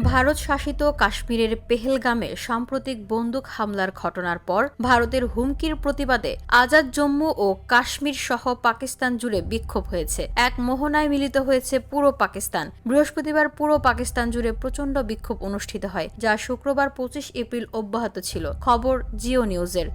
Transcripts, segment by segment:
ভারত শাসিত কাশ্মীরের পেহেলগামে সাম্প্রতিক বন্দুক হামলার ঘটনার পর ভারতের হুমকির প্রতিবাদে আজাদ জম্মু ও কাশ্মীর সহ পাকিস্তান জুড়ে বিক্ষোভ হয়েছে। এক মোহনায় মিলিত হয়েছে পুরো পাকিস্তান। বৃহস্পতিবার পুরো পাকিস্তান জুড়ে প্রচণ্ড বিক্ষোভ অনুষ্ঠিত হয়, যা শুক্রবার 25 এপ্রিল অব্যাহত ছিল। খবর জিও নিউজের।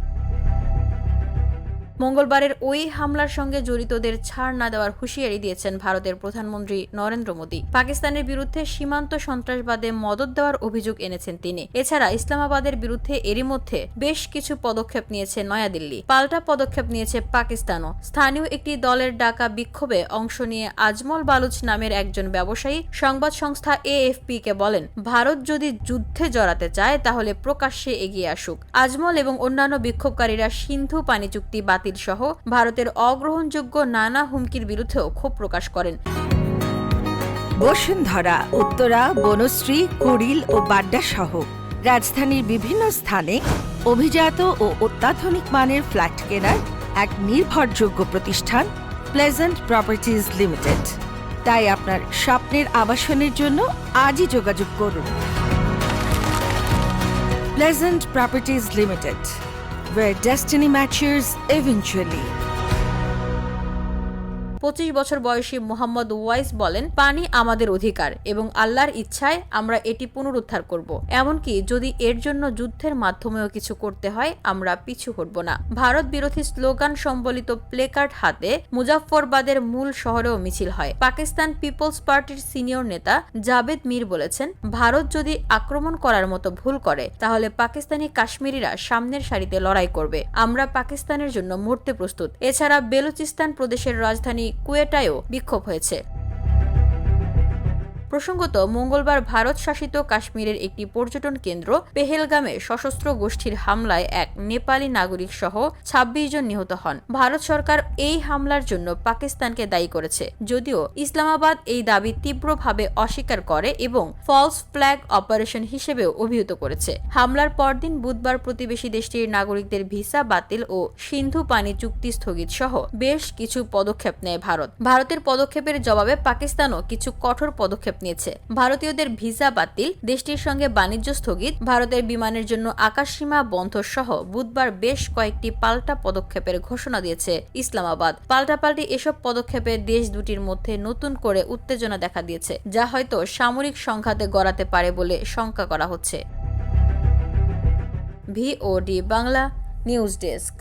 মঙ্গলবারের ওই হামলার সঙ্গে জড়িতদের ছাড় না দেওয়ার হুঁশিয়ারি দিয়েছেন ভারতের প্রধানমন্ত্রী নরেন্দ্র মোদী। পাকিস্তানের বিরুদ্ধে সীমান্ত সন্ত্রাসবাদে মদদ দেওয়ার অভিযোগ এনেছেন তিনি। এছাড়া ইসলামাবাদের বিরুদ্ধে এরই মধ্যে বেশ কিছু পদক্ষেপ নিয়েছে নয়াদিল্লি। পাল্টা পদক্ষেপ নিয়েছে পাকিস্তানও। স্থানীয় একটি দলের ডাকা বিক্ষোভে অংশ নিয়ে আজমল বালুচ নামের একজন ব্যবসায়ী সংবাদ সংস্থা AFP-কে বলেন, ভারত যদি যুদ্ধে জড়াতে চায় তাহলে প্রকাশ্যে এগিয়ে আসুক। আজমল এবং অন্যান্য বিক্ষোভকারীরা সিন্ধু পানি চুক্তি বাতিল সহ ভারতের অগ্রহণযোগ্য নানা হুমকির বিরুদ্ধেও ক্ষোভ প্রকাশ করেন। বসুন্ধরা, উত্তরা, বনশ্রী, কুড়িল ও বাড্ডা সহ রাজধানীর বিভিন্ন স্থানে অভিজাত ও অত্যাধুনিক মানের ফ্ল্যাট কেনার এক নির্ভরযোগ্য প্রতিষ্ঠান প্লেজেন্ট প্রপার্টিজ লিমিটেড। তাই আপনার স্বপ্নের আবাসনের জন্য আজই যোগাযোগ করুন। Pleasant properties limited, where destiny matures eventually. 25 বছর বয়সী মোহাম্মদ ওয়াইস বলেন, পানি আমাদের অধিকার এবং আল্লাহর ইচ্ছায় আমরা এটি পুনরুদ্ধার করব। এমনকি যদি এর জন্য যুদ্ধের মাধ্যমেও কিছু করতে হয়, আমরা পিছু হটব না। ভারত বিরোধী স্লোগান সম্বলিত প্লেকার্ড হাতে মুজাফফরবাদের মূল শহরেও মিছিল হয়। পাকিস্তান পিপলস পার্টির সিনিয়র নেতা জাবেদ মীর বলেছেন, ভারত যদি আক্রমণ করার মতো ভুল করে তাহলে পাকিস্তানি কাশ্মীরিরা সামনের সারিতে লড়াই করবে। আমরা পাকিস্তানের জন্য মরতে প্রস্তুত। এছাড়া বেলুচিস্তান প্রদেশের রাজধানী কুয়েটায়ও বিক্ষোভ হয়েছে। প্রসঙ্গত, মঙ্গলবার ভারত শাসিত কাশ্মীরের একটি পর্যটন কেন্দ্র পেহেলগামে সশস্ত্র গোষ্ঠীর হামলায় এক নেপালি নাগরিক সহ 26 জন নিহত হন। ভারত সরকার এই হামলার জন্য পাকিস্তানকে দায়ী করেছে, যদিও ইসলামাবাদ এই দাবি তীব্রভাবে অস্বীকার করে এবং ফলস ফ্ল্যাগ অপারেশন হিসেবেও অভিহিত করেছে। হামলার পরদিন বুধবার প্রতিবেশী দেশটির নাগরিকদের ভিসা বাতিল ও সিন্ধু পানি চুক্তি স্থগিত সহ বেশ কিছু পদক্ষেপ নেয় ভারত। ভারতের পদক্ষেপের জবাবে পাকিস্তানও কিছু কঠোর পদক্ষেপ নিয়েছে। ভারতীয়দের ভিসা বাতিল, দেশটির সঙ্গে বাণিজ্য স্থগিত, ভারতের বিমানের জন্য আকাশসীমা বন্ধ সহ বুধবার বেশ কয়েকটি পাল্টা পদক্ষেপের ঘোষণা দিয়েছে ইসলামাবাদ। পাল্টাপাল্টি এসব পদক্ষেপে দেশ দুটির মধ্যে নতুন করে উত্তেজনা দেখা দিয়েছে, যা হয়তো সামরিক সংঘাতে গড়াতে পারে বলে শঙ্কা করা হচ্ছে। VOD Bangla news desk.